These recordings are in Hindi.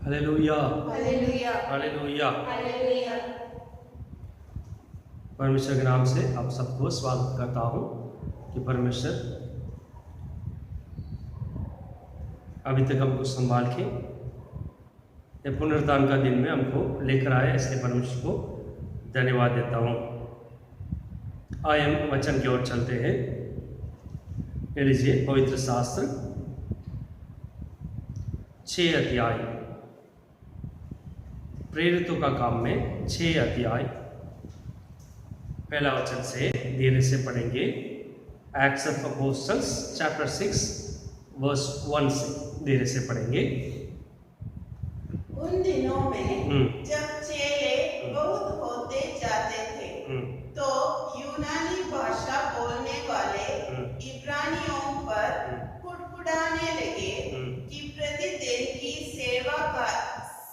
Hallelujah hallelujah hallelujah. हालेलुया। परमेश्वर के नाम से आप सबको स्वागत करता हूँ कि परमेश्वर अभी तक हमको संभाल के ये पुनरुत्थान का दिन में हमको लेकर आए, इसलिए परमेश्वर को धन्यवाद देता हूँ। आइए हम वचन की ओर चलते हैं। ले लीजिए पवित्र शास्त्र 6 अध्याय, प्रेरितों का काम में 6 अध्याय, पहला वचन से धीरे से पढ़ेंगे। Acts of Apostles chapter 6 verse 1 से धीरे से पढ़ेंगे। उन दिनों में जब चेले बहुत होते जाते थे तो यूनानी भाषा बोलने वाले इब्रानियों पर कुड़कुड़ाने लगे कि प्रतिदिन की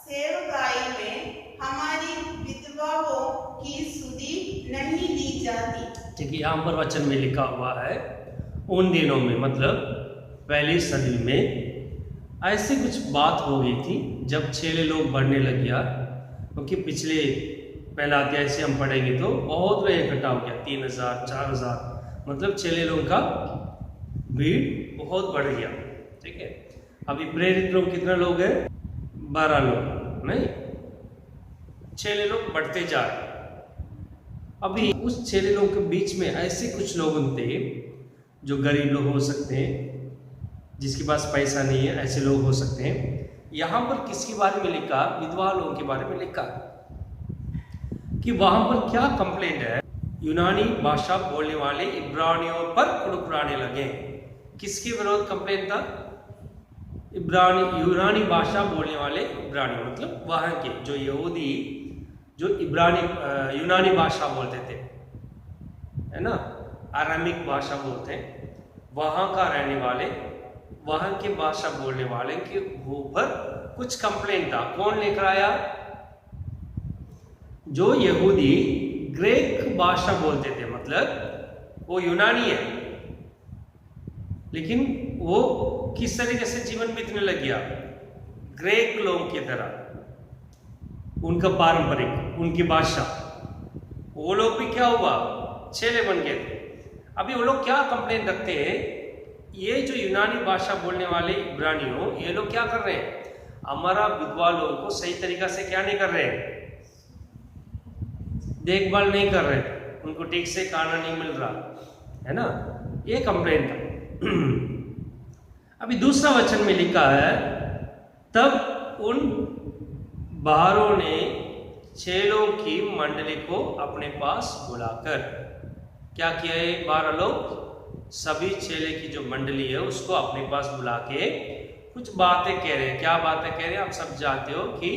सेवकाई में हमारी विधवाओं की सुधि नहीं ली जाती। ठीक है, यहाँ पर वचन में लिखा हुआ है उन दिनों में, मतलब पहली सदी में ऐसी कुछ बात हो गई थी जब चेले लोग बढ़ने लग गया, क्योंकि पिछले पहला अध्याय से हम पढ़ेंगे तो बहुत लोग इकट्ठा हो गया, 3000 4000, मतलब चेले लोगों का भीड़ बहुत बढ़ गया। ठीक है, अभी प्रेरित लोग कितने लोग हैं? 12 लोग नहीं, चेले लोग बढ़ते जा रहे। अभी उस चेले लोग के बीच में ऐसे कुछ लोग थे जो गरीब लोग हो सकते हैं, जिसके पास पैसा नहीं है, ऐसे लोग हो सकते हैं। यहाँ पर किसके बारे में लिखा? विधवा लोगों के बारे में लिखा कि वहां पर क्या कंप्लेंट है। यूनानी भाषा बोलने वाले इब्रानियों पर कुड़कुड़ाने लगे। किसके विरोध कंप्लेंट था? यूनानी भाषा बोलने वाले इब्रानी, मतलब वहां के जो यहूदी जो यूनानी भाषा बोलते थे, है ना, आरामिक भाषा बोलते हैं, वहां का रहने वाले, वहां के भाषा बोलने वाले के ऊपर कुछ कंप्लेंट था। कौन लेकर आया? जो यहूदी ग्रीक भाषा बोलते थे, मतलब वो यूनानी है, लेकिन वो किस तरीके से जीवन बीतने लग गया? ग्रीक लोगों की तरह, उनका पारंपरिक, उनकी भाषा। वो लोग भी क्या हुआ? चेले बन गए थे। अभी वो लोग क्या कंप्लेंट रखते हैं? ये जो यूनानी भाषा बोलने वाले इब्रानियों, ये लोग क्या कर रहे हैं? हमारा विधवा लोगों को सही तरीका से क्या नहीं कर रहे हैं? देखभाल नहीं कर रहे, उनको ठीक से खाना नहीं मिल रहा, है ना, ये कंप्लेंट था। अभी दूसरा वचन में लिखा है, तब उन बाहरों ने चेलों की मंडली को अपने पास बुलाकर क्या किया है? 12 लोग, सभी चेले की जो मंडली है उसको अपने पास बुला के कुछ बातें कह रहे हैं। क्या बातें कह रहे हैं? आप सब जानते हो कि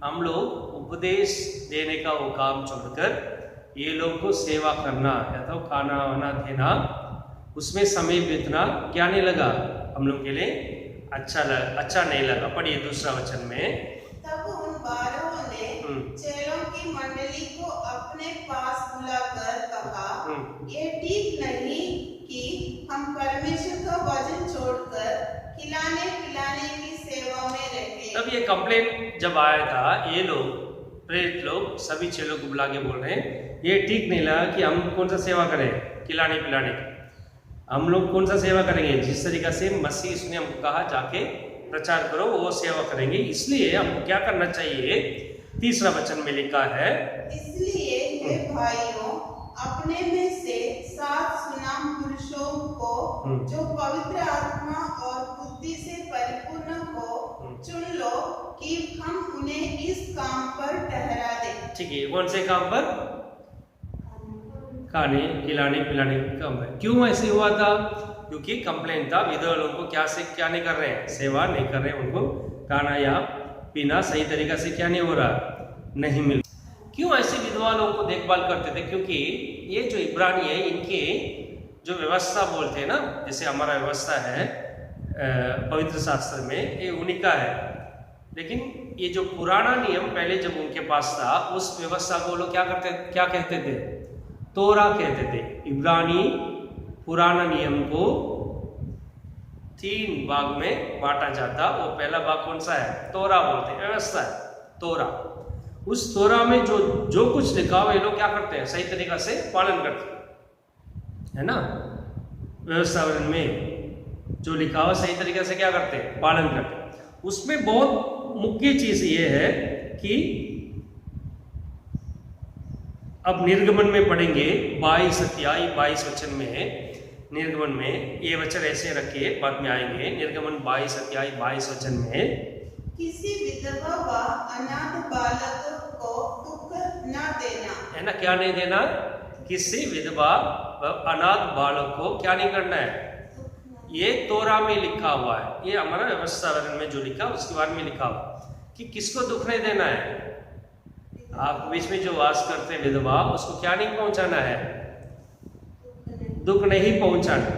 हम लोग उपदेश देने का वो काम छोड़कर ये लोग को सेवा करना या तो खाना वाना देना, उसमें समय बीतना क्या नहीं लगा हम लोग के लिए? अच्छा नहीं लगा। पढ़िए दूसरा वचन में। तब उन 12 ने चेलों की मंडली को अपने पास बुलाकर कहा, ये ठीक नहीं कि हम परमेश्वर का वचन छोड़कर खिलाने पिलाने की सेवा में रहते। तब ये कंप्लेंट जब आया था, ये लोग प्रेरित लोग सभी चेलों को बुला के बोल रहे हैं, ये ठीक नहीं लगा कि हम कौन सा सेवा करें? खिलाने पिलाने की। हम लोग कौन सा सेवा करेंगे? जिस तरीका से मसीह उसने हमको कहा जाके प्रचार करो, वो सेवा करेंगे। इसलिए हमको क्या करना चाहिए? तीसरा वचन में लिखा है, इसलिए हे भाइयों, अपने में से 7 सुनाम पुरुषों को जो पवित्र आत्मा और बुद्धि से परिपूर्ण हो चुन लो कि हम उन्हें इस काम पर ठहरा दें। ठीक है, कौन से काम पर? खाने खिलाने पिलाने का काम है। क्यों ऐसे हुआ था? क्योंकि कंप्लेंट था, विधवा लोगों को क्या नहीं कर रहे हैं? सेवा नहीं कर रहे हैं, उनको खाना या पीना सही तरीका से क्या नहीं हो रहा? नहीं मिल। क्यों ऐसे विधवा लोगों को देखभाल करते थे? क्योंकि ये जो इब्रानी है, इनके जो व्यवस्था बोलते हैं ना, जैसे हमारा व्यवस्था है पवित्र शास्त्र में, ये उन्हीं का है। लेकिन ये जो पुराना नियम पहले जब उनके पास था, उस व्यवस्था को लोग क्या कहते थे? तोरा कहते थे। इब्रानी पुराना नियम को 3 भाग में बांटा जाता। वो पहला भाग कौन सा है? तोरा बोलते हैं, व्यवस्था है तोरा। उस तोरा में जो कुछ लिखा हुआ ये लोग क्या करते हैं? सही तरीका से पालन करते हैं, है ना। व्यवस्थावरण में जो लिखा हुआ सही तरीके से क्या करते हैं? पालन करते हैं। उसमें बहुत मुख्य चीज ये है कि अब निर्गमन में पढ़ेंगे 22 अध्याय 22 वचन में, निर्गमन में ये वचन ऐसे रखिए, बाद में आएंगे। निर्गमन 22 अध्याय 22 वचन में, किसी विधवा व अनाथ बालक को दुख न देना, है ना। क्या नहीं देना? किसी विधवा व अनाथ बालक को क्या नहीं करना है? ये तोरा में लिखा हुआ है, ये हमारा व्यवस्थावरण में जो लिखा उसके बारे में लिखा हुआ कि किसको दुख नहीं देना है। आप बीच में जो वास करते हैं विधवा, उसको क्या नहीं पहुंचाना है? दुख नहीं पहुंचाना।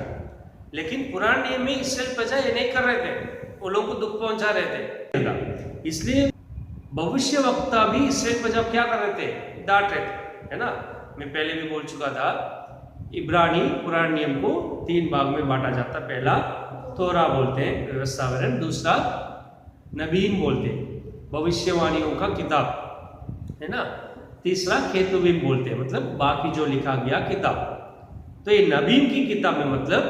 लेकिन पुराने नियम में इसराइल प्रजा ये नहीं कर रहे थे, वो लोगों को दुख पहुंचा रहे थे। इसलिए भविष्यवक्ता भी इसराइल प्रजा क्या कर रहे थे? डांट रहे थे, है ना। मैं पहले भी बोल चुका था, इब्रानी पुराने नियम को 3 भाग में बांटा जाता। पहला तोरा बोलते हैं व्यवस्थावरण, दूसरा नबीन बोलते हैं भविष्यवाणियों का किताब, है ना। तीसरा केतुबीम बोलते हैं, मतलब बाकी जो लिखा गया किताब। तो ये नबीन की किताब में मतलब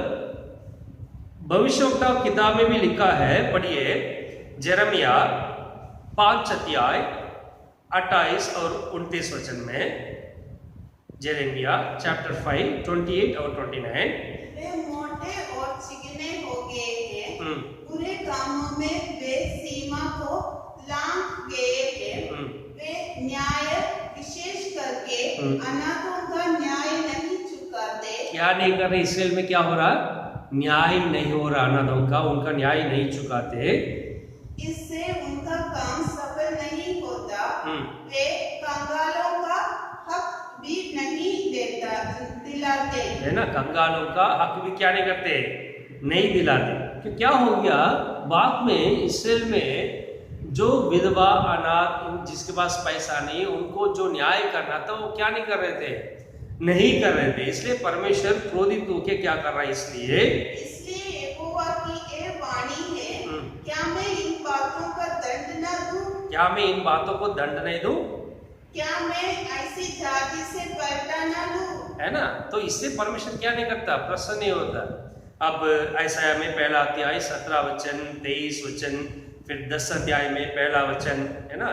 भविष्यवक्ता किताब में भी लिखा है। पढ़िए जेरमिया 5 अध्याय 28 और 29 वचन में। जेरेमिया चैप्टर 5 28 और 29। वे मोटे और चिकने हो गए हैं, बुरे कामों में वे सीमा को लांघ गए हैं। वे न्याय विशेष करके अनाथों का न्याय नहीं चुकाते। क्या नहीं कर रहे? इसराइल में क्या हो रहा? न्याय नहीं हो रहा अनाथों का, उनका न्याय नहीं चुकाते। इससे उनका काम सफल नहीं होता। वे कंगालों का हक भी नहीं दिलाते, है ना। कंगालों का हक भी क्या नहीं करते? नहीं दिलाते। कि क्या हो गया बाद में इसराइल में जो विधवा अनाथ जिसके पास पैसा नहीं, उनको जो न्याय करना था वो क्या नहीं कर रहे थे? नहीं कर रहे थे। इसलिए परमेश्वर क्रोधित होकर क्या कर रहा है? इसलिए यहोवा की ये वाणी है, क्या मैं इन बातों का दंड न दूं? क्या मैं इन बातों को दंड नहीं दूं? क्या मैं ऐसी जाति से पलटा न लूं? है ना। तो इससे परमेश्वर क्या नहीं करता? प्रसन्न नहीं होता। अब ऐसा में पहला अध्याय 17 वचन 23 वचन, फिर 10 अध्याय में पहला वचन, है ना।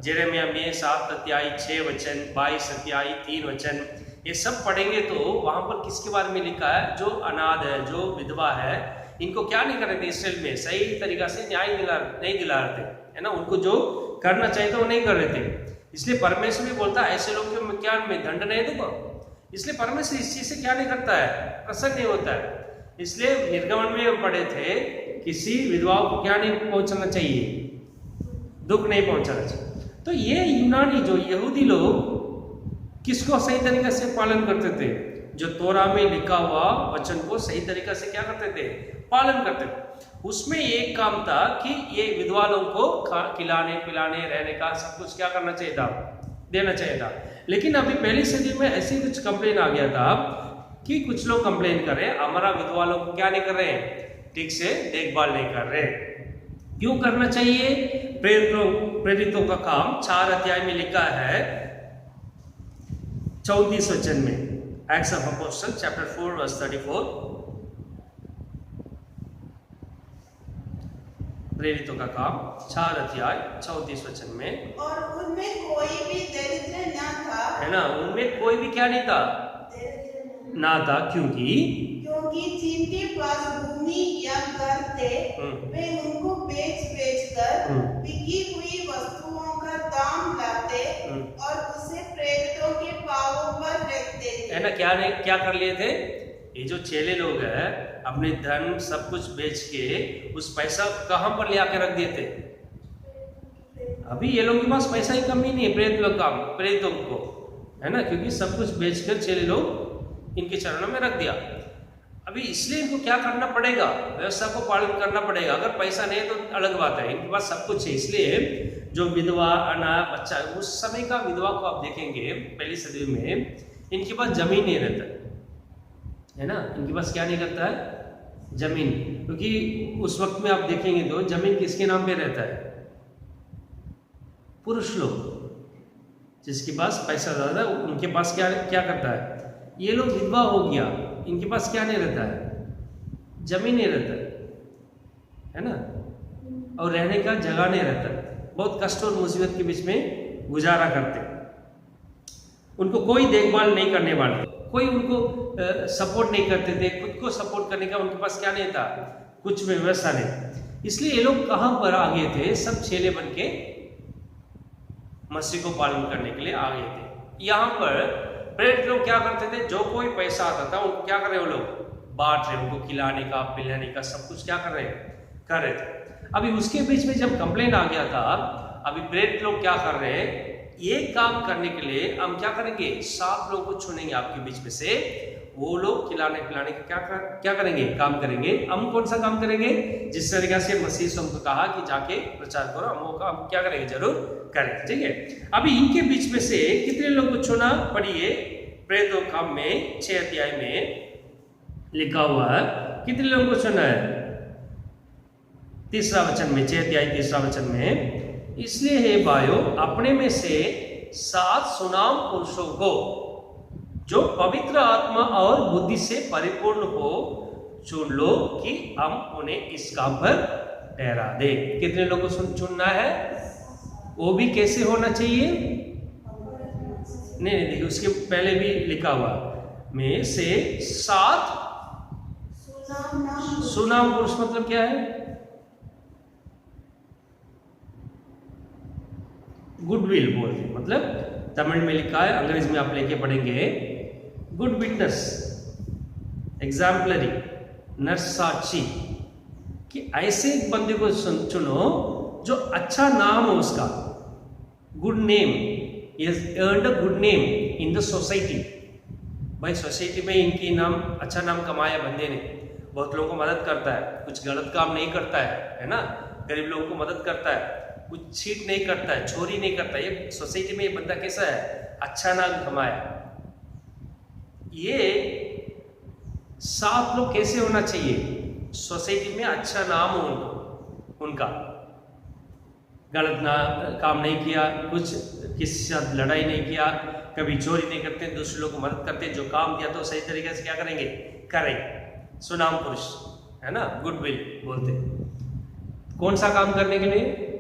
जेरेमिया में 7 अध्याय 6 वचन, 22 अध्याय 3 वचन, ये सब पढ़ेंगे तो वहां पर किसके बारे में लिखा है? जो अनाथ है, जो विधवा है, इनको क्या नहीं कर रहे थे? इसराइल में सही तरीका से न्याय नहीं दिला रहे थे, है ना। उनको जो करना चाहिए था वो नहीं कर रहे थे। इसलिए परमेश्वर भी बोलता है ऐसे लोग को क्या मैं दंड नहीं दूंगा। इसलिए परमेश्वर इस चीज से क्या नहीं करता है? प्रसन्न नहीं होता है। इसलिए निर्गमन में हम पढ़े थे किसी विधवाओं को क्या नहीं पहुंचाना चाहिए? दुख नहीं पहुंचाना चाहिए। तो ये यूनानी जो यहूदी लोग किसको सही तरीके से पालन करते थे? जो तोरा में लिखा हुआ वचन को सही तरीके से क्या करते थे? पालन करते थे। उसमें एक काम था कि ये विधवा लोगों को खिलाने पिलाने रहने का सब कुछ क्या करना चाहिए था? देना चाहिए था। लेकिन अभी पहली सदी में ऐसी कुछ कंप्लेन आ गया था कि कुछ लोग कंप्लेन कर रहे हैं हमारा विधवा लोग को क्या नहीं कर रहे हैं? ठीक से देखभाल नहीं कर रहे। क्यों करना चाहिए? प्रेरितों का काम 4 अध्याय में लिखा है 34 वचन में, Acts of Apostle chapter 4 verse 34। प्रेरितों का काम 4 अध्याय 34 वचन में। और उनमें कोई भी दरिद्र न था, है ना। उनमें कोई भी क्या नहीं था? ना था। क्योंकि जिनके पास भूमि या घर थे वे उनको बेच कर बिकी हुई वस्तुओं का दाम लाते और उसे प्रेरितों के पांवों पर रखते थे, है ना। क्या कर लिए थे? ये जो चेले लोग हैं अपने धन सब कुछ बेच के उस पैसा कहां पर ले आके रख दिए थे? अभी ये लोगों के पास पैसा की कमी नहीं है प्रेरितों को, है ना। क्योंकि सब कुछ बेचकर चेले लोग इनके चरणों में रख दिया। अभी इसलिए इनको क्या करना पड़ेगा? व्यवस्था को पालन करना पड़ेगा। अगर पैसा नहीं है तो अलग बात है, इनके पास सब कुछ है। इसलिए जो विधवा अनाथ बच्चा, उस समय का विधवा को आप देखेंगे पहली सदी में इनके पास जमीन नहीं रहता है ना। इनके पास क्या नहीं करता है? जमीन, क्योंकि उस वक्त में आप देखेंगे तो जमीन किसके नाम पे रहता है? पुरुष लोग, जिसके पास पैसा ज़्यादा उनके पास क्या क्या करता है? ये लोग विधवा हो गया, इनके पास क्या नहीं रहता है? जमीन नहीं रहता है ना, और रहने का जगह नहीं रहता, बहुत कष्ट और मुसीबत के बीच में गुजारा करते, उनको कोई देखभाल नहीं करने वाले, कोई उनको सपोर्ट नहीं करते थे, खुद को सपोर्ट करने का उनके पास क्या नहीं था, कुछ व्यवस्था नहीं। इसलिए ये लोग कहाँ पर आ गए थे? सब चेले बन के मसीह को पालन करने के लिए आ गए थे। यहाँ पर प्रेरित लोग क्या करते थे? जो कोई पैसा आता था उनको क्या कर रहे? वो लोग बांट रहे, उनको खिलाने का पिलाने का सब कुछ क्या कर रहे थे। अभी उसके बीच में जब कंप्लेंट आ गया था, अभी प्रेरित लोग क्या कर रहे हैं? ये काम करने के लिए हम क्या करेंगे? 7 लोगों को चुनेंगे आपके बीच में से, वो लोग खिलाने पिलाने का क्या करेंगे? काम करेंगे। हम कौन सा काम करेंगे? जिस तरीके से मसीह से हमको कहा कि जाके प्रचार करो, हम वो काम क्या करेंगे? जरूर करेंगे। ठीक है, अभी इनके बीच में से कितने लोगों को चुना? पढ़िए प्रेरितों के काम में 6 अध्याय में लिखा हुआ है, कितने लोगों को चुना है? 3 वचन में, 6 अध्याय 3 वचन में, इसलिए हे भाइयों अपने में से 7 सुनाम पुरुषों को जो पवित्र आत्मा और बुद्धि से परिपूर्ण हो चुन लो कि हम उन्हें इस काम पर ठहरा दे। कितने लोगों को चुनना है? वो भी कैसे होना चाहिए? नहीं देखिए, उसके पहले भी लिखा हुआ में से 7 सुनाम पुरुष। मतलब क्या है? गुडविल बोलते, मतलब तमिल में लिखा है, अंग्रेजी में आप लेके पढ़ेंगे, गुड विटनेस, एग्जाम्पलरी, नरसाक्षी, कि ऐसे एक बंदे को चुनो जो अच्छा नाम हो उसका, good name, he has earned a good name in the society। भाई सोसाइटी में इनकी नाम, अच्छा नाम कमाया बंदे ने, बहुत लोगों को मदद करता है, कुछ गलत काम नहीं करता है ना, गरीब लोगों को मदद करता है, कुछ चीट नहीं करता है, चोरी नहीं करता है। ये सोसाइटी में ये बंदा कैसा है? अच्छा नाम कमाया। ये 7 लोग कैसे होना चाहिए? सोसाइटी में अच्छा नाम हो उनका, गलत ना काम नहीं किया, कुछ किसी के साथ लड़ाई नहीं किया, कभी चोरी नहीं करते, दूसरे लोग को मदद करते, जो काम दिया तो सही तरीके से क्या करेंगे? करें। सुनाम पुरुष है ना, गुडविल बोलते। कौन सा काम करने के लिए?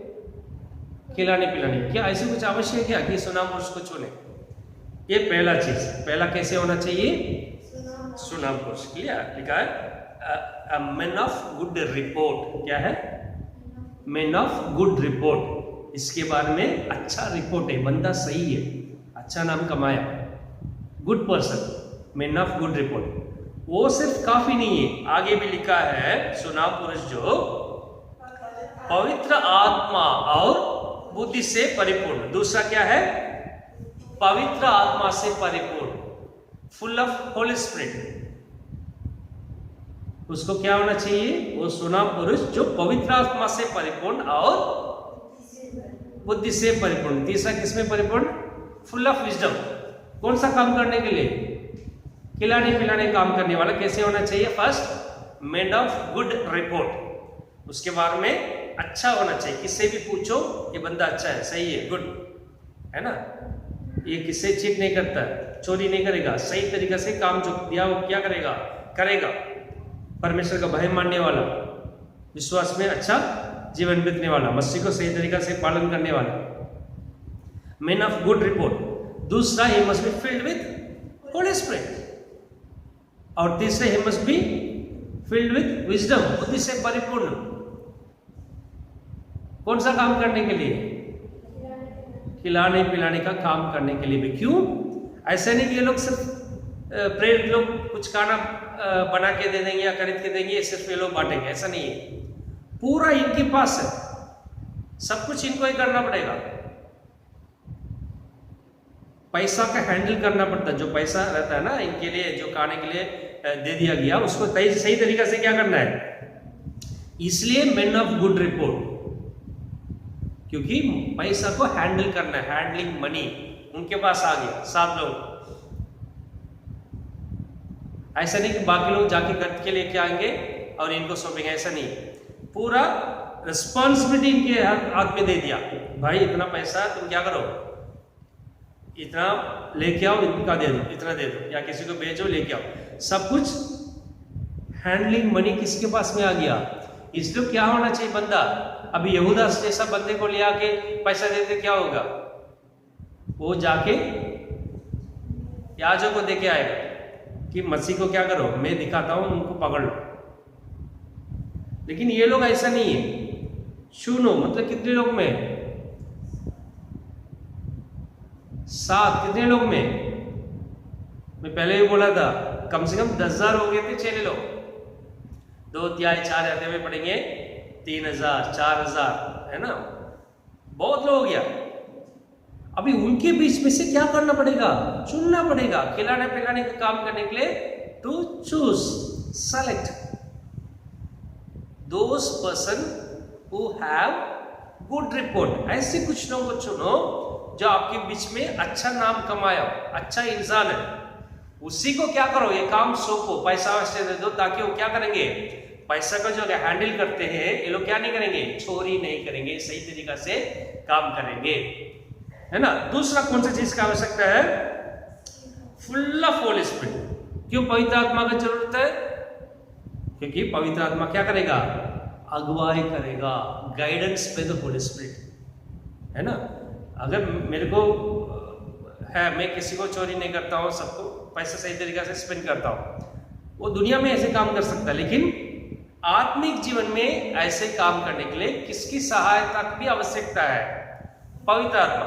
खिलाने पिलाने। क्या ऐसे कुछ आवश्यक है क्या कि सुनाम पुरुष को चुने? ये पहला चीज, पहला कैसे होना चाहिए? सुनाम पुरुष। क्लियर? लिखा है मैन ऑफ गुड रिपोर्ट। क्या है? Man of good report. इसके बारे में अच्छा रिपोर्ट है, बंदा सही है, अच्छा नाम कमाया, good person, man of good report. वो सिर्फ काफी नहीं है, आगे भी लिखा है सुनाम पुरुष जो पवित्र आत्मा और बुद्धि से परिपूर्ण। दूसरा क्या है? पवित्र आत्मा से परिपूर्ण, फुल ऑफ होली स्पिरिट। उसको क्या होना चाहिए? वो सुनाम पुरुष जो पवित्र आत्मा से परिपूर्ण और बुद्धि से परिपूर्ण। तीसरा किसमें परिपूर्ण? Full of wisdom. कौन सा काम करने के लिए? खिलाने पिलाने काम करने वाला। कैसे होना चाहिए? First, made of good report. उसके बारे में अच्छा होना चाहिए, किससे भी पूछो ये बंदा अच्छा है, सही है, गुड है ना, ये किससे चीट नहीं करता, चोरी नहीं करेगा, सही तरीके से काम जो दिया वो क्या करेगा? करेगा। परमेश्वर का भय मानने वाला, विश्वास में अच्छा जीवन बीतने वाला, मसीह को सही तरीके से पालन करने वाला, मैन ऑफ गुड रिपोर्ट। दूसरा, he must be filled with holy spirit. और तीसरे, he must be filled with wisdom, बुद्धि से परिपूर्ण। कौन सा काम करने के लिए? खिलाने पिलाने का काम करने के लिए भी। क्यों? ऐसा नहीं कि ये लोग सिर्फ प्रेरित लोग कुछ खाना बना के दे देंगे या खरीद के देंगे, सिर्फ ये लोग बांटेंगे, ऐसा नहीं है। पूरा इनके पास है, सब कुछ इनको ही करना पड़ेगा। पैसा का हैंडल करना पड़ता है, जो पैसा रहता है ना इनके लिए, जो खाने के लिए दे दिया गया, उसको सही तरीका से क्या करना है। इसलिए मैन ऑफ गुड रिपोर्ट, क्योंकि पैसा को हैंडल करना है, हैंडलिंग मनी उनके पास आ गया। 7 लोग, ऐसा नहीं कि बाकी लोग जाके खरीद के लेके आएंगे और इनको सौंपेंगे, ऐसा नहीं। पूरा रिस्पॉन्सिबिलिटी इनके हाथ में दे दिया, भाई इतना पैसा तुम क्या करो, इतना लेके आओ, इतना दे दो, इतना दे दो, या किसी को भेजो लेके आओ, सब कुछ हैंडलिंग मनी किसके पास में आ गया। इसलिए क्या होना चाहिए बंदा, अभी यहूदा जैसा बंदे को ले आके पैसा देते क्या होगा, वो जाके याजक को देके आएगा कि मसीह को क्या करो, मैं दिखाता हूं, उनको पकड़ लो। लेकिन ये लोग ऐसा नहीं है, सुनो मतलब कितने लोग में, 7, कितने लोग में, मैं पहले भी बोला था कम से कम 10,000 हो गए थे चेले लोग, 2 अध्याय 4 अध्याय में पढ़ेंगे 3,000 4,000 है ना, बहुत लोग हो गया। अभी उनके बीच में से क्या करना पड़ेगा, चुनना पड़ेगा, खिलाने पिलाने का काम करने के लिए, to choose select those person who have good report. ऐसे कुछ लोगों को चुनो जो आपके बीच में अच्छा नाम कमाया, अच्छा इंसान है, उसी को क्या करो, ये काम सौंपो, पैसा वैसे दे दो, ताकि वो क्या करेंगे, पैसा का जो हैंडल करते हैं ये लोग क्या नहीं करेंगे, चोरी नहीं करेंगे, सही तरीका से काम करेंगे, है ना। दूसरा कौन सी चीज की आवश्यकता है, फुल ऑफ होली स्पिरिट। क्यों पवित्र आत्मा की जरूरत है, क्योंकि पवित्र आत्मा क्या करेगा, अगुवाई करेगा, गाइडेंस पे द होली स्पिरिट, है ना। अगर मेरे को है, मैं किसी को चोरी नहीं करता हूँ, सबको पैसा सही तरीके से स्पेंड करता हूँ, वो दुनिया में ऐसे काम कर सकता है, लेकिन आत्मिक जीवन में ऐसे काम करने के लिए किसकी सहायता की भी आवश्यकता है, पवित्र आत्मा।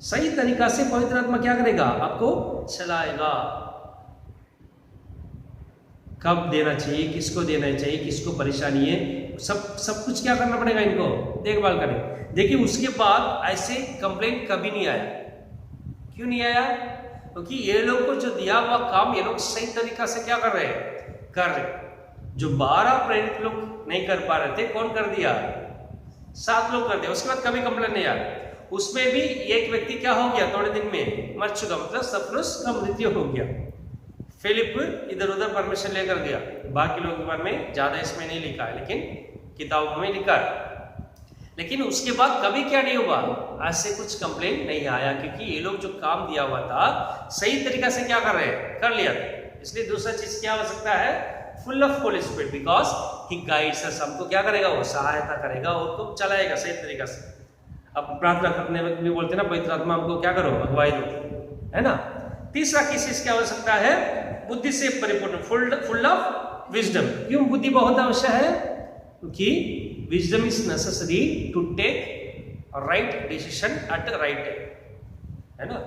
सही तरीका से पवित्र आत्मा क्या करेगा, आपको चलाएगा, कब देना चाहिए, किसको देना चाहिए, किसको परेशानी है, सब कुछ क्या करना पड़ेगा, इनको देखभाल करें। देखिए उसके बाद ऐसे कंप्लेंट कभी नहीं आया। क्यों नहीं आया, क्योंकि ये लोग को जो दिया हुआ काम ये लोग सही तरीका से क्या कर रहे हैं, कर रहे। जो 12 प्रेरित लोग नहीं कर पा रहे थे, कौन कर दिया, 7 लोग कर दिया, उसके बाद कभी कंप्लेंट नहीं आया। उसमें भी एक व्यक्ति क्या हो गया, थोड़े दिन में मर चुका, मतलब सफरुस का मृत्यु हो गया। फिलिप इधर उधर परमिशन लेकर गया, बाकी लोगों के बारे में ज्यादा इसमें नहीं लिखा है, लेकिन किताबों में लिखा है। लेकिन उसके बाद कभी क्या नहीं हुआ, ऐसे कुछ कंप्लेंट नहीं आया, क्योंकि ये लोग जो काम दिया हुआ था सही तरीका से क्या कर रहे हैं, कर लिया था। इसलिए दूसरा चीज क्या हो सकता है, full of Holi spirit, because he guides अस, हमको क्या करेगा, वो सहायता करेगा और को चलाएगा सही तरीका से। अब प्रार्थना करने में भी बोलते हैं ना, पवित्र आत्मा हमको क्या करो, अगुवाई दो, है ना। तीसरा किस चीज की आवश्यकता है, बुद्धि से परिपूर्ण, फुल ऑफ विजडम। क्यों बुद्धि बहुत आवश्यक है, क्योंकि wisdom is necessary to take right decision at right time, है ना।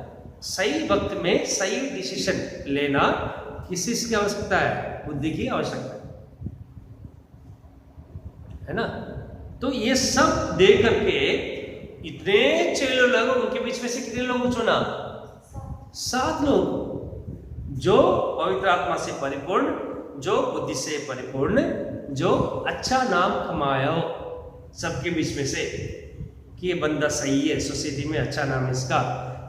सही वक्त में सही डिसीजन लेना किस चीज की आवश्यकता है, बुद्धि की आवश्यकता है ना। तो ये सब दे करके इतने चेले लोग, उनके बीच में से कितने लोगों को चुना, 7 लोग, जो पवित्र आत्मा से परिपूर्ण, जो बुद्धि से परिपूर्ण, जो अच्छा नाम कमाया सबके बीच में से, कि ये बंदा सही है, सोसाइटी में अच्छा नाम है इसका,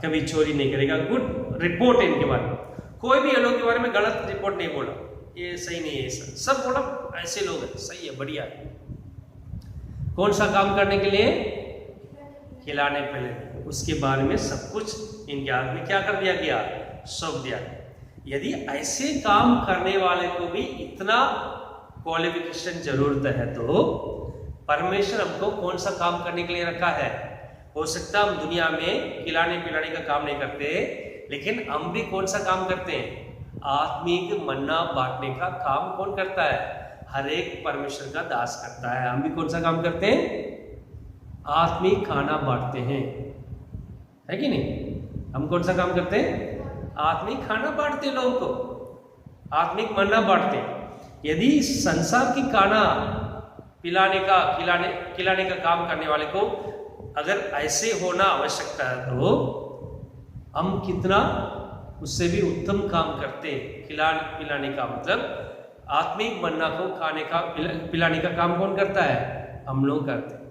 कभी चोरी नहीं करेगा, गुड रिपोर्ट है इनके बारे में, कोई भी ये लोग के बारे में गलत रिपोर्ट नहीं बोला, ये सही नहीं है, सब बोला ऐसे लोग हैं, सही है, बढ़िया है। कौन सा काम करने के लिए, खिलाने पिलाने, उसके बारे में सब कुछ इनके हाथ में क्या कर दिया गया, सौंप दिया। यदि ऐसे काम करने वाले को भी इतना क्वालिफिकेशन जरूरत है, तो परमेश्वर हमको कौन सा काम करने के लिए रखा है। हो सकता हम दुनिया में खिलाने पिलाने का काम नहीं करते, लेकिन हम भी कौन सा काम करते हैं, आत्मिक मन्ना बांटने का काम कौन करता है, हर एक परमेश्वर का दास करता है। हम भी कौन सा काम करते हैं, आत्मिक खाना बांटते हैं, है कि नहीं। हम कौन सा काम करते हैं, आत्मिक खाना बांटते हैं, लोगों को आत्मिक मन्ना बांटते हैं। यदि संसार की खाना पिलाने का खिलाने का काम करने वाले को अगर ऐसे होना आवश्यकता है, तो हम कितना उससे भी उत्तम काम करते हैं। पिलाने का मतलब आत्मिक मन्ना को खाने का पिलाने का काम कौन करता है, हम लोग करते हैं।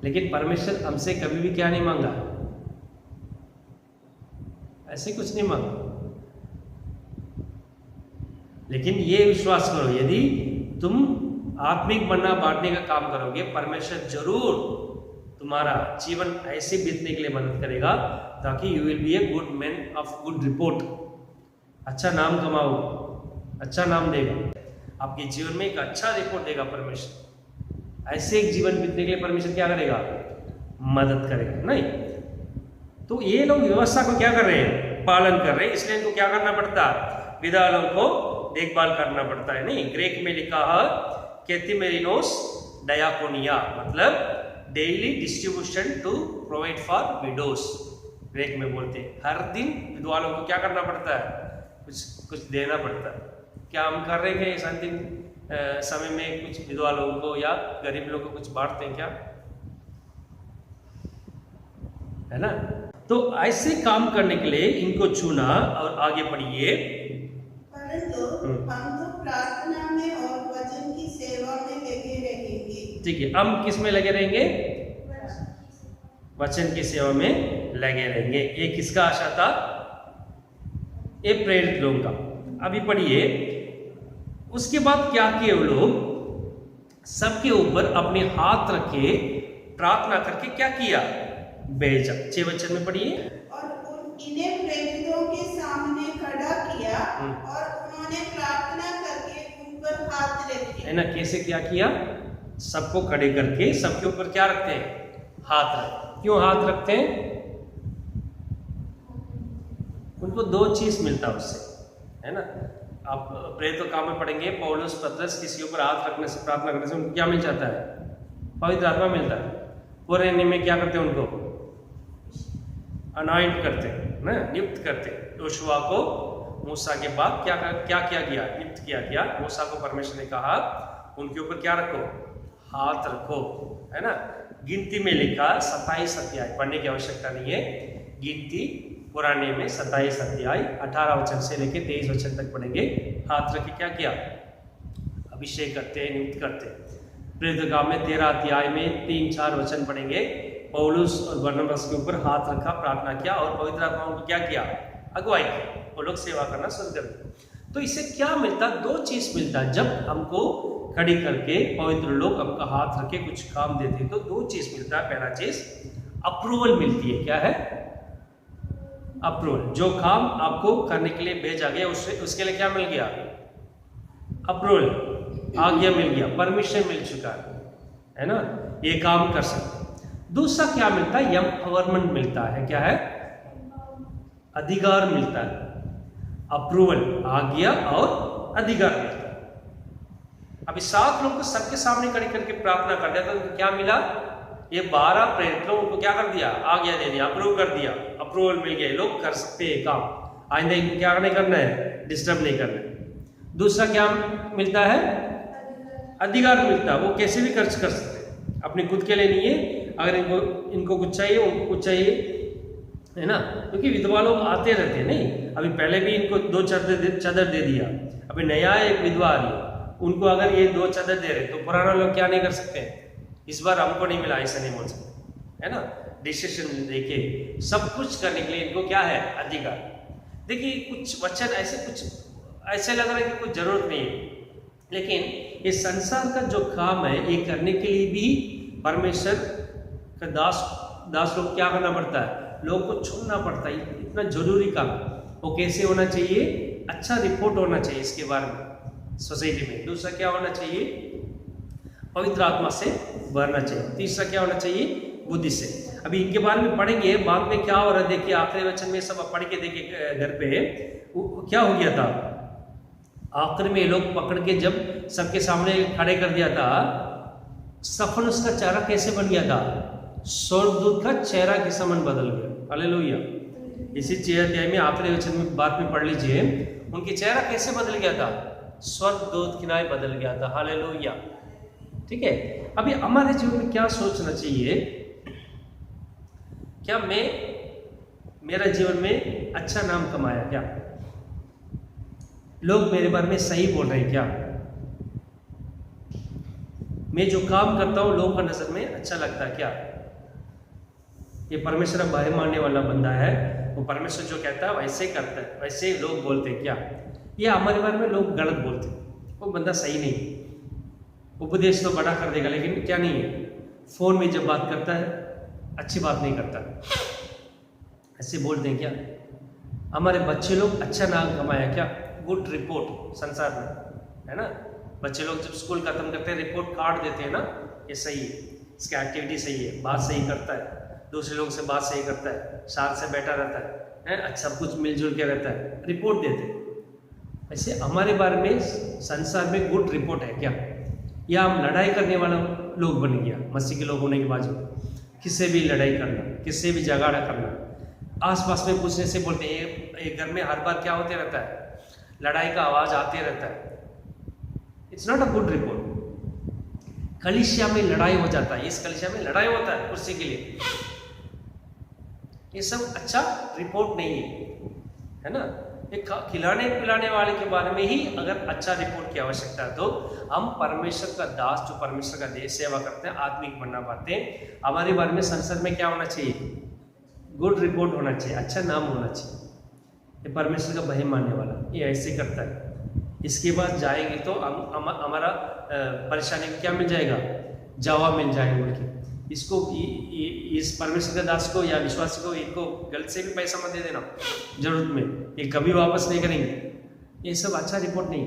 लेकिन परमेश्वर हमसे कभी भी क्या नहीं मांगा, ऐसे कुछ नहीं मांगा। लेकिन ये विश्वास करो, यदि तुम आत्मिक बनना बांटने का काम करोगे, परमेश्वर जरूर तुम्हारा जीवन ऐसे बीतने के लिए मदद करेगा ताकि you will be a good man of good report. अच्छा नाम कमाओ, अच्छा नाम देगा आपके जीवन में, एक अच्छा रिपोर्ट देगा परमेश्वर। ऐसे एक जीवन बीतने के लिए परमेश्वर क्या करेगा? मदद करेगा। नहीं तो ये लोग व्यवस्था को क्या कर रहे हैं? पालन कर रहे हैं, इसलिए इनको क्या करना पड़ता है? विधवा लोगों को देखभाल करना पड़ता है। नहीं, ग्रीक में लिखा है कैथिमेरिनोस डायाकोनिया, मतलब daily distribution to provide for widows. Greek में बोलते हैं हर दिन विधवा लोगों को क्या करना पड़ता है? कुछ देना पड़ता है। क्या हम कर रहे हैं इस अंतिम समय में कुछ विधवा लोगों को या गरीब लोगों को कुछ बांटते हैं क्या? है ना? तो ऐसे काम करने के लिए इनको चुना। और आगे पढ़िए। परंतु हम तो प्रार्थना में और वचन की सेवा में लगे रहेंगे। ठीक है, हम किस में लगे रहेंगे? वचन की सेवा में लगे रहेंगे। ये किसका आशा था? ये प्रेरित लोगों का। अभी पढ़िए, उसके बाद क्या किए वो लोग? सबके ऊपर अपने हाथ रखे, प्रार्थना करके क्या किया? भेजा। 6 वचन में पढ़िए। और इन्हें प्रेरितों के सामने खड़ा किया और उन्होंने प्रार्थना करके उन पर हाथ रखे। है ना? कैसे क्या किया? सबको खड़े करके सबके ऊपर क्या रखते हैं? हाथ रखते। क्यों हाथ रखते हैं? उनको 2 चीज मिलता है उससे, है ना? आप प्रेरितों काम में पढ़ेंगे, पौलुस पतरस किसी ऊपर हाथ रखने से, प्रार्थना करने से उनको क्या मिल जाता है? पवित्र आत्मा मिलता है। पूरे में क्या करते हैं? उनको अनॉइंट करते हैं ना, नियुक्त करते हैं। योशुआ को मूसा के बाद क्या किया गया? नियुक्त किया गया। मूसा को परमेश्वर ने कहा उनके ऊपर क्या रखो? हाथ रखो, है ना? गिनती में लिखा 27 अध्याय, पढ़ने की आवश्यकता नहीं है। गिनती पुराने में 27 अध्याय 18 वचन से लेके 23 वचन तक पढ़ेंगे। हाथ रख के क्या किया? अभिषेक करते हैं, नियुक्त करते हैं। प्रेरित काम में 13 अध्याय में 3-4 वचन पढ़ेंगे। पौलुस और बरनबास के ऊपर हाथ रखा, प्रार्थना किया और पवित्र आत्मा उनको क्या किया? अगुवाई की। वो लोग सेवा करना शुरू कर दिया। तो इससे क्या मिलता? 2 चीज मिलता। जब हमको खड़ी करके पवित्र लोग हमका हाथ रखे कुछ काम देते तो 2 चीज मिलता है। पहला चीज अप्रूवल मिलती है। क्या है? अप्रूवल। जो काम आपको करने के लिए भेजा गया उसके लिए क्या मिल गया? अप्रूवल, आज्ञा मिल गया, परमिशन मिल चुका है ना? ये काम कर सकते। दूसरा क्या मिलता है? एम्पावरमेंट मिलता है। क्या है? अधिकार मिलता है। अप्रूवल, आज्ञा और अधिकार मिलता है। अभी 7 लोग को सबके सामने खड़े करके प्रार्थना कर दिया तो उनको क्या मिला? ये 12 प्रेरित लोगों को क्या कर दिया? आज्ञा दे दिया, अप्रूव कर दिया, अप्रूवल मिल गया। लोग कर सकते हैं काम, आइंदा इनको क्या नहीं करना है? डिस्टर्ब नहीं करना है। दूसरा क्या मिलता है? अधिकार मिलता है। वो कैसे भी खर्च कर सकते हैं, अपने खुद के लिए नहीं है। अगर इनको कुछ चाहिए, उनको कुछ चाहिए, है ना? क्योंकि विधवा लोग आते रहते हैं। नहीं, अभी पहले भी इनको 2 चादर दे दिया, अभी नया एक विधवा आ रही है, उनको अगर ये 2 चादर दे रहे तो पुराना लोग क्या नहीं कर सकते? इस बार हमको नहीं मिला, ऐसा नहीं बोल सकते, है ना? डिसीजन लेके सब कुछ करने के लिए इनको क्या है? अधिकार। देखिए कुछ वचन ऐसे लग रहा है कि कुछ जरूरत नहीं है, लेकिन ये संसार का जो काम है ये करने के लिए भी परमेश्वर का दास लोग क्या करना पड़ता है? लोगों को चुनना पड़ता है। इतना जरूरी काम। वो कैसे होना चाहिए? अच्छा रिपोर्ट होना चाहिए इसके बारे में सोसाइटी में। दूसरा क्या होना चाहिए? पवित्र आत्मा से भरना चाहिए। तीसरा क्या होना चाहिए? बुद्धि से। अभी इनके बारे में पढ़ेंगे, बाद में क्या हो रहा है देखिए। आखिरी वचन में सब पढ़ के देखिए घर पे क्या हो गया था। आखिर में लोग पकड़ के जब सबके सामने खड़े कर दिया था, स्तिफनुस का चेहरा कैसे बन गया था? स्वर्गदूत का चेहरा के समान बदल गया। हालेलुया। इसी 6 अध्याय में आखिरी वचन में बाद में पढ़ लीजिए, उनके चेहरा कैसे बदल गया था? स्वर्गदूत की नाई बदल गया था। हालेलुया। ठीक है। अभी हमारे जीवन में क्या सोचना चाहिए? क्या मेरा जीवन में अच्छा नाम कमाया? क्या लोग मेरे बारे में सही बोल रहे हैं? क्या मैं जो काम करता हूं लोगों का नजर में अच्छा लगता है? क्या ये परमेश्वर भय मानने वाला बंदा है? वो परमेश्वर जो कहता है वैसे करता है, वैसे लोग बोलते हैं? क्या ये हमारे बारे में लोग गलत बोलते हैं, वो बंदा सही नहीं, उपदेश तो बड़ा कर देगा लेकिन क्या नहीं है, फोन में जब बात करता है अच्छी बात नहीं करता, ऐसे बोलते हैं क्या। हमारे बच्चे लोग अच्छा नाम कमाया क्या, गुड रिपोर्ट संसार में, है ना। बच्चे लोग जब स्कूल खत्म करते हैं रिपोर्ट कार्ड देते हैं ना, ये सही है, इसकी एक्टिविटी सही है, बात सही करता है, दूसरे लोग से बात सही करता है, साथ से बैठा रहता है, अच्छा कुछ मिलजुल के रहता है, रिपोर्ट देते हैं। ऐसे हमारे बारे में संसार में गुड रिपोर्ट है क्या, या हम लड़ाई करने वाला लोग बन गया मसीह के लोग होने के बावजूद, किससे भी लड़ाई करना, किससे भी झगड़ा करना, आसपास में पूछने से बोलते हैं ये घर में हर बार क्या होते रहता है, लड़ाई का आवाज आते रहता है। It's not a good report. कलीसिया में लड़ाई हो जाता है, इस कलीसिया में लड़ाई होता है कुर्सी के लिए, ये सब अच्छा रिपोर्ट नहीं है ना। एक खिलाने पिलाने वाले के बारे में ही अगर अच्छा रिपोर्ट की आवश्यकता है तो हम परमेश्वर का दास जो परमेश्वर का देश सेवा करते हैं, आत्मिक बनना पाते हैं, हमारे बारे में संसार में क्या होना चाहिए, गुड रिपोर्ट होना चाहिए, अच्छा नाम होना चाहिए। ये परमेश्वर का भय मानने वाला ये ऐसे करता है। इसके बाद जाएंगे तो हमारा परेशानी क्या मिल जाएगा, जवाब मिल जाएगा बोल के। इसको इस परमेश्वर के दास को या विश्वासी को इनको गलत से भी पैसा मत दे देना जरूरत में, ये कभी वापस नहीं करेंगे, ये सब अच्छा रिपोर्ट नहीं।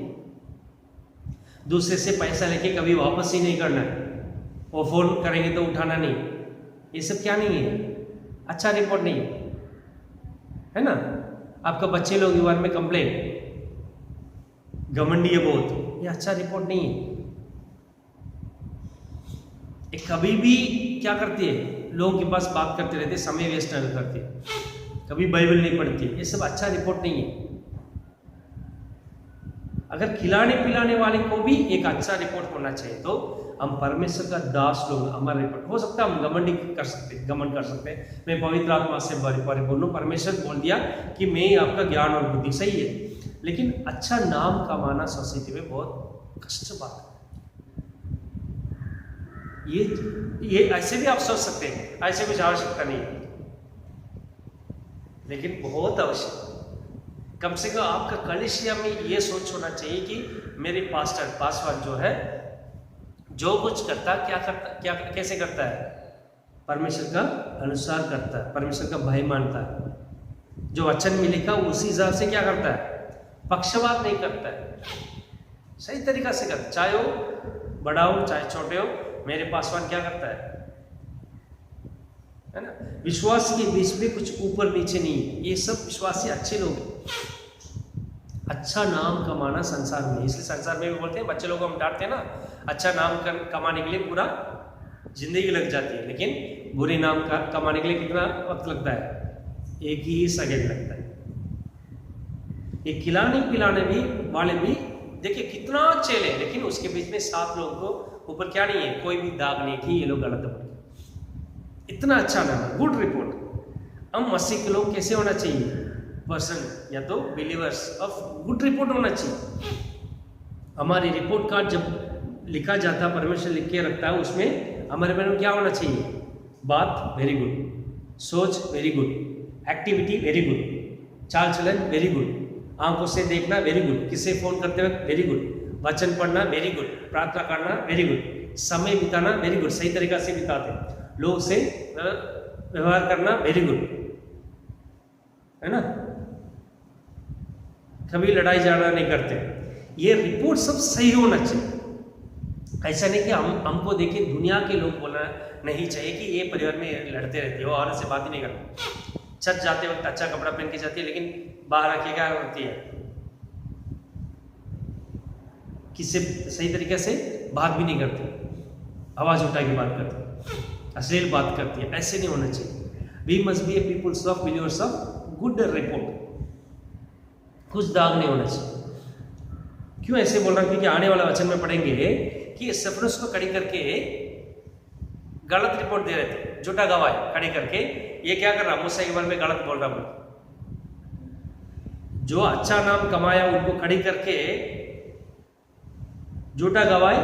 दूसरे से पैसा लेके कभी वापस ही नहीं करना है, वो फोन करेंगे तो उठाना नहीं, ये सब क्या नहीं है, अच्छा रिपोर्ट नहीं है ना। आपका बच्चे लोग के बारे में कंप्लेन, घमंडी है बहुत, ये अच्छा रिपोर्ट नहीं है। कभी भी क्या करती है, लोगों के पास बात करते रहते, समय वेस्ट करती है, कभी बाइबल नहीं पढ़ती, ये सब अच्छा रिपोर्ट नहीं है। अगर खिलाने पिलाने वाले को भी एक अच्छा रिपोर्ट होना चाहिए तो हम परमेश्वर का दास लोग, हमारा रिपोर्ट हो सकता है हम घमंड कर सकते हैं, मैं पवित्र आत्मा से परिपूर्ण हूँ, परमेश्वर बोल दिया कि मैं आपका ज्ञान और बुद्धि, सही है, लेकिन अच्छा नाम कमाना सोसाइटी में बहुत कष्ट बात है। ये ऐसे भी आप सोच सकते हैं, ऐसे कुछ आवश्यकता नहीं है, लेकिन बहुत आवश्यक। कम से कम आपका कलीसिया में ये सोच होना चाहिए कि मेरे पासवान जो है जो कुछ करता, क्या कैसे करता है, परमेश्वर का अनुसार करता है, परमेश्वर का भय मानता है, जो वचन में लिखा उसी हिसाब से क्या करता है, पक्षपात नहीं करता है, सही तरीका से करता, चाहे वो बड़ा हो चाहे छोटे हो, मेरे पासवान क्या करता है ना। विश्वास के बीच में कुछ ऊपर नीचे नहीं है, ये सब विश्वासी अच्छे लोग हैं। अच्छा नाम कमाना संसार में, इसलिए संसार में भी बोलते हैं, बच्चे लोगों को हम डांटते हैं ना, अच्छा नाम कमाने के लिए पूरा जिंदगी लग जाती है, लेकिन बुरे नाम कमाने के लिए कितना वक्त लगता है, एक ही सेकंड लगता है। ये खिलाने पिलाने भी वाले भी देखिए कितना चेले, लेकिन उसके बीच में 7 लोगों को ऊपर क्या नहीं है, कोई भी दाग नहीं कि ये लोग गलत है, इतना अच्छा नाम है, गुड रिपोर्ट। हम मसीह के लोग कैसे होना चाहिए, पर्सन या तो बिलीवर्स ऑफ गुड रिपोर्ट होना चाहिए। हमारी रिपोर्ट कार्ड जब लिखा जाता है, परमेश्वर लिख के रखता है, उसमें हमारे बारे में क्या होना चाहिए, बात वेरी गुड, सोच very good, activity very good, चाल चलन वेरी गुड, आंखों से देखना वेरी गुड, किसे फोन करते वक्त वेरी गुड, वचन पढ़ना वेरी गुड, प्रार्थना करना वेरी गुड, समय बिताना वेरी गुड, सही तरीका से बिताते, लोग से व्यवहार करना वेरी गुड, है ना, कभी लड़ाई झगड़ा नहीं करते। ये रिपोर्ट सब सही होना चाहिए। ऐसा नहीं कि हमको देखिए दुनिया के लोग बोलना नहीं चाहिए कि ये परिवार में लड़ते रहते हो, औरत से बात ही नहीं करते, छत जाते वक्त अच्छा कपड़ा पहन के जाती है, लेकिन बाहर आके क्या होती है, किससे सही तरीके से बात भी नहीं करती, आवाज उठा के बात करती, अश्लील बात करती है, ऐसे नहीं होना चाहिए। We must be a peoples of believers of good report, कुछ दाग नहीं होना चाहिए। क्यों ऐसे बोल रहा हूं, क्योंकि आने वाला वचन में पढ़ेंगे कि सफरस को खड़ी करके गलत रिपोर्ट दे रहे थे, झूठा गवाह खड़ी करके, ये क्या कर रहा, मूसा के बारे में गलत बोल रहा, जो अच्छा नाम कमाया उनको खड़ी करके झूठा गवाह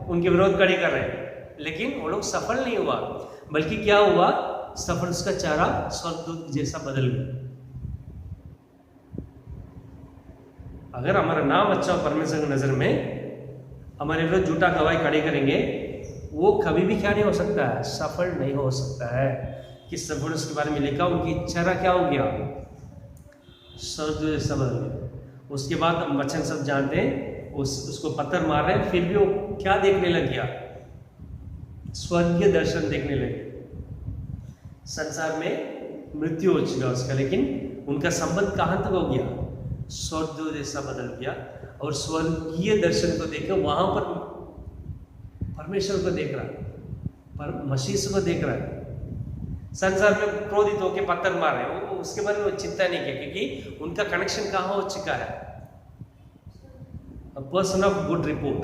उनके विरोध खड़ी कर रहे हैं, लेकिन वो लोग सफल नहीं हुआ, बल्कि क्या हुआ, सफल का चेहरा स्वर्गदूत जैसा बदल गया। अगर हमारा नाम अच्छा हो परमेश्वर की नज़र में, हमारे विरुद्ध झूठा गवाही खड़ी करेंगे, वो कभी भी क्या नहीं हो सकता है, सफल नहीं हो सकता है। किस सफल उसके बारे में लिखा, उनकी चेहरा क्या हो गया, स्वर्ग जैसा बदल गया। उसके बाद हम वचन सब जानते हैं, उसको पत्थर मार रहे हैं, फिर भी वो क्या देखने लग गया, स्वर्गीय दर्शन देखने लगे। संसार में मृत्यु हो चुका उसका, लेकिन उनका संबंध कहाँ तक हो गया, स्वर्ग जैसा बदल गया। और स्वर्गीय दर्शन को देखकर वहां पर परमेश्वर को देख रहा है, पर मसीह को देख रहा है। संसार में क्रोधित होकर पत्थर मार रहे हैं, वो उसके बारे में चिंता नहीं किया, क्योंकि उनका कनेक्शन कहाँ हो चुका है, a person of good report,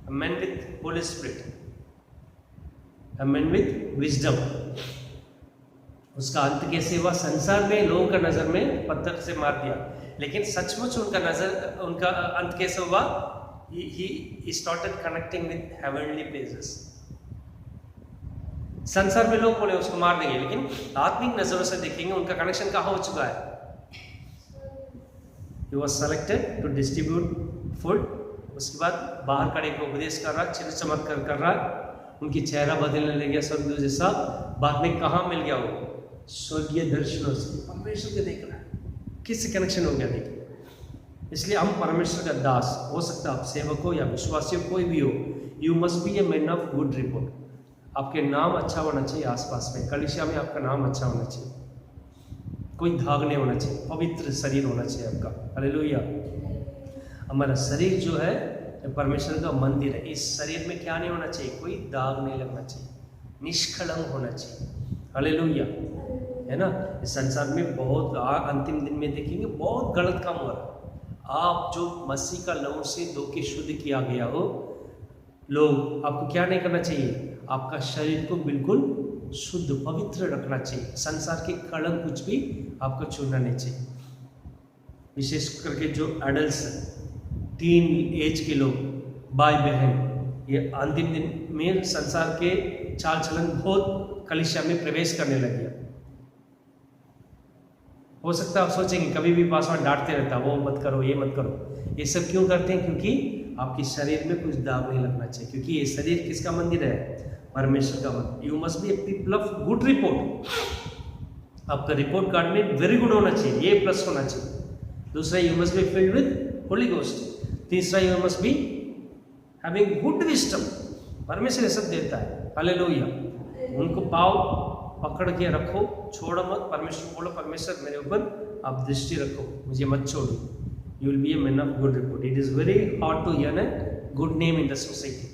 a man with Holy Spirit, a man with wisdom। उसका अंत कैसे हुआ, संसार में लोगों का नजर में पत्थर से मार दिया, लेकिन सचमुच उनका अंत कैसे हुआ, he started connecting with heavenly places। संसार में लोग बोले उसको मार देंगे, लेकिन आत्मिक नजरों से देखेंगे उनका कनेक्शन कहाँ हो चुका है, He was selected to distribute food। उसके बाद बाहर खड़े को उपदेश कर रहा, चिन्ह चमत्कार कर रहा, उनकी चेहरा बदलने लग गया स्वर्ग जैसा। बाद में कहाँ मिल गया वो, स्वर्गीय दर्शनों से परमेश्वर को देख रहा है, किससे कनेक्शन हो गया देखिए। इसलिए हम परमेश्वर का दास हो सकता है, आप सेवक हो या विश्वासी हो, कोई भी हो, you must be a man of good report. आपके नाम अच्छा होना चाहिए, आसपास में कलीसिया में आपका नाम अच्छा होना चाहिए, कोई दाग नहीं होना चाहिए, पवित्र शरीर होना चाहिए आपका। हालेलुया। हमारा शरीर जो है परमेश्वर का मंदिर है, इस शरीर में क्या नहीं होना चाहिए, कोई दाग नहीं लगना चाहिए, निष्कलंक होना चाहिए। हालेलुया, है ना। इस संसार में बहुत अंतिम दिन में देखेंगे बहुत गलत काम हो रहा है। आप जो मसीह का लहू से धो के शुद्ध किया गया हो, लोग आपको क्या नहीं करना चाहिए, आपका शरीर को बिल्कुल शुद्ध पवित्र रखना चाहिए। संसार के कलंक कुछ भी आपको छूना नहीं चाहिए। विशेष करके जो एडल्ट्स, टीन एज के लोग, भाई बहन, ये अंतिम दिन में संसार के चाल चलन बहुत कलीसिया में प्रवेश करने लग गया। हो सकता है आप सोचेंगे कभी भी पासवान डांटते रहता, वो मत करो, ये मत करो। ये सब क्यों करते हैं, क्योंकि आपके शरीर में कुछ दाग नहीं लगना चाहिए, क्योंकि ये शरीर किसका मंदिर है, परमेश्वर का मंदिर। You must be a people of good report. आपका रिपोर्ट कार्ड में वेरी गुड होना चाहिए, ये प्लस होना चाहिए। दूसरा, you must be filled with holy ghost. तीसरा, you must be having good wisdom. परमेश्वर ये सब देता है। हालेलुया। उनको पाव पकड़ के रखो, छोड़ो मत। परमेश्वर बोलो, परमेश्वर मेरे ऊपर आप दृष्टि रखो, मुझे मत छोड़ो। You will be a man of good report. It is very hard to earn a good name in the society.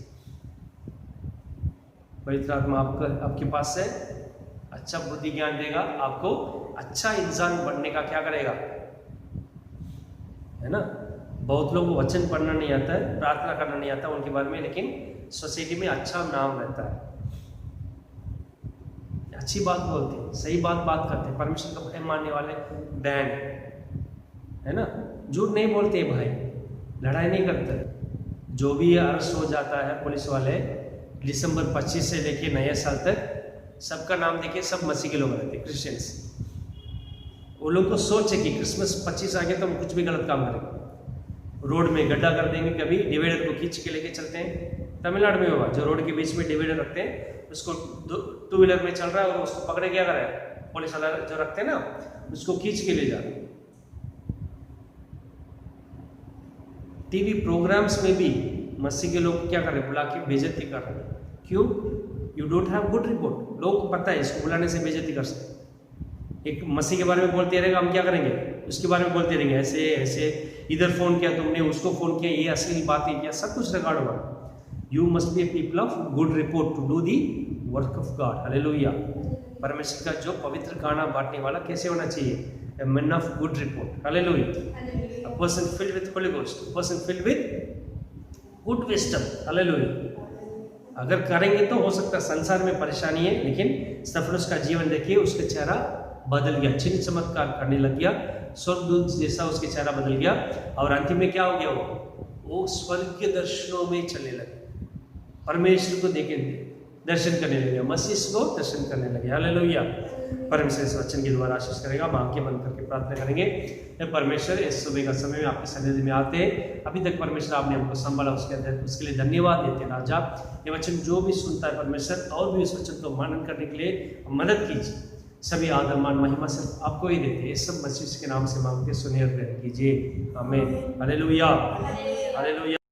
पवित्र आत्मा आपके पास है, अच्छा बुद्धि ज्ञान देगा, आपको अच्छा इंसान बनने का क्या करेगा, है ना। बहुत लोग को वचन पढ़ना नहीं आता है, प्रार्थना करना नहीं आता उनके बारे में, लेकिन सोसाइटी में अच्छा नाम रहता है, अच्छी बात बोलते हैं, सही बात करते हैं, परमेश्वर का प्रेम मानने वाले बैंड, है ना। झूठ नहीं बोलते भाई, लड़ाई नहीं करते। जो भी अरेस्ट हो जाता है पुलिस वाले, दिसंबर 25 से लेके नए साल तक सबका नाम देखे, सब मसीह के लोग रहते, क्रिश्चियंस। वो लोग को सोच है कि क्रिसमस 25 आ गया तो हम कुछ भी गलत काम करेंगे, रोड में गड्ढा कर देंगे, कभी डिवाइडर को खींच के लेके चलते हैं। तमिलनाडु में हुआ, जो रोड के बीच में डिवाइडर रखते हैं, उसको टू व्हीलर में चल रहा है और उसको पकड़े क्या कर रहा है, पुलिस वाला जो रखते हैं ना, उसको खींच के ले जा रहे। टीवी प्रोग्राम्स में भी मसीह के लोग क्या कर रहे हैं, बुला के बेइज्जती कर रहे हैं। क्यों? You don't have good report. लोगों को पता है इसको बुलाने से बेइज्जती कर सकते। एक मसीह के बारे में बोलते रहेगा, हम क्या करेंगे, उसके बारे में बोलते रहेंगे, ऐसे ऐसे, इधर फोन किया तुमने, उसको फोन किया, ये असली बातें किया, सब कुछ रिकॉर्ड हुआ। You must be a people of good report to do the work of God. Hallelujah. परमेश्वर का जो पवित्र गाना बांटने वाला कैसे होना चाहिए, ए man of good report. Hallelujah. A person field with holy ghost, a person filled with good wisdom. Hallelujah. अगर करेंगे तो हो सकता है संसार में परेशानी है, लेकिन स्तेफनस का जीवन देखिए, उसका चेहरा बदल गया, चिन्ह चमत्कार करने लग गया, स्वर्गदूत जैसा उसके चेहरा बदल गया। और अंतिम में क्या हो गया, वो स्वर्ग के दर्शनों में चलने लगे, परमेश्वर को देखेंगे। दर्शन करने लगे, मसीह को दर्शन करने लगे। हालेलुया। परमेश्वर इस वचन के द्वारा आशीष करेगा। हम आंखें बंद करके प्रार्थना करेंगे। हे परमेश्वर, इस सुबह का समय में आपके सन्निधि में आते हैं, अभी तक परमेश्वर आपने हमको संभाला, उसके लिए धन्यवाद देते हैं राजा। ये वचन जो भी सुनता है परमेश्वर, और भी इस वचन को मनन करने के लिए मदद कीजिए। सभी आदर मान महिमा सिर्फ आपको ही देते हैं। इस सब मसीह के नाम से मांगते सुनिए और ग्रहण कीजिए। आमीन। हालेलुया। हालेलुया।